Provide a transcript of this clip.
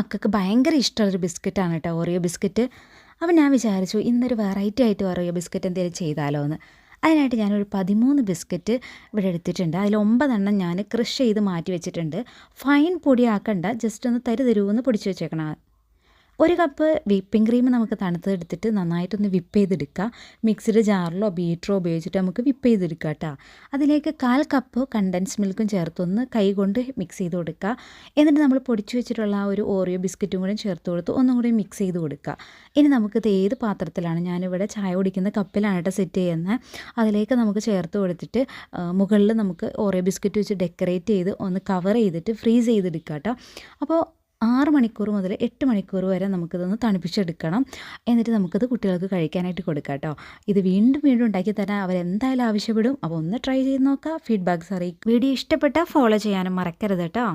മക്കൾക്ക് ഭയങ്കര ഇഷ്ടമുള്ളൊരു ബിസ്ക്കറ്റാണ് കേട്ടോ ഓറിയോ ബിസ്ക്കറ്റ്. അപ്പോൾ ഞാൻ വിചാരിച്ചു ഇന്നൊരു വെറൈറ്റി ആയിട്ട് ഓറിയോ ബിസ്ക്കറ്റ് എന്തെങ്കിലും ചെയ്താലോ എന്ന്. അതിനായിട്ട് ഞാനൊരു 13 ബിസ്ക്കറ്റ് ഇവിടെ എടുത്തിട്ടുണ്ട്. അതിൽ 9 ഞാൻ ക്രഷ് ചെയ്ത് മാറ്റി വെച്ചിട്ടുണ്ട്. ഫൈൻ പൊടിയാക്കണ്ട, ജസ്റ്റ് ഒന്ന് തരുതരുവെന്ന് പൊടിച്ച് വെച്ചേക്കണം. 1 കപ്പ് വിപ്പിംഗ് ക്രീം നമുക്ക് തണുത്തെടുത്തിട്ട് നന്നായിട്ടൊന്ന് വിപ്പ് ചെയ്തെടുക്കുക. മിക്സിഡ് ജാറിലോ ബീറ്ററോ ഉപയോഗിച്ചിട്ട് നമുക്ക് വിപ്പ് ചെയ്തെടുക്കുക കേട്ടോ. അതിലേക്ക് 1/4 കപ്പ് കണ്ടൻസ് മിൽക്കും ചേർത്തൊന്ന് കൈ കൊണ്ട് മിക്സ് ചെയ്ത് കൊടുക്കുക. എന്നിട്ട് നമ്മൾ പൊടിച്ചു വെച്ചിട്ടുള്ള ആ ഒരു ഓറിയോ ബിസ്ക്കറ്റും കൂടി ചേർത്ത് കൊടുത്ത് ഒന്നും കൂടി മിക്സ് ചെയ്ത് കൊടുക്കുക. ഇനി നമുക്കിത് ഏത് പാത്രത്തിലാണ്, ഞാനിവിടെ ചായ കുടിക്കുന്ന കപ്പിലാണ് കേട്ടോ സെറ്റ് ചെയ്യുന്നത്, അതിലേക്ക് നമുക്ക് ചേർത്ത് കൊടുത്തിട്ട് മുകളിൽ നമുക്ക് ഓറിയോ ബിസ്ക്കറ്റ് വെച്ച് ഡെക്കറേറ്റ് ചെയ്ത് ഒന്ന് കവർ ചെയ്തിട്ട് ഫ്രീസ് ചെയ്തെടുക്കുക കേട്ടോ. അപ്പോൾ 6 മണിക്കൂർ മുതൽ 8 മണിക്കൂർ വരെ നമുക്കിതൊന്ന് തണുപ്പിച്ചെടുക്കണം. എന്നിട്ട് നമുക്കിത് കുട്ടികൾക്ക് കഴിക്കാനായിട്ട് കൊടുക്കാം കേട്ടോ. ഇത് വീണ്ടും വീണ്ടും ഉണ്ടാക്കി തരാൻ അവരെന്തായാലും ആവശ്യപ്പെടും. അപ്പോൾ ഒന്ന് ട്രൈ ചെയ്ത് നോക്കുക, ഫീഡ്ബാക്ക്സ് അറിയിക്കുക. വീഡിയോ ഇഷ്ടപ്പെട്ടാൽ ഫോളോ ചെയ്യാനും മറക്കരുത് കേട്ടോ.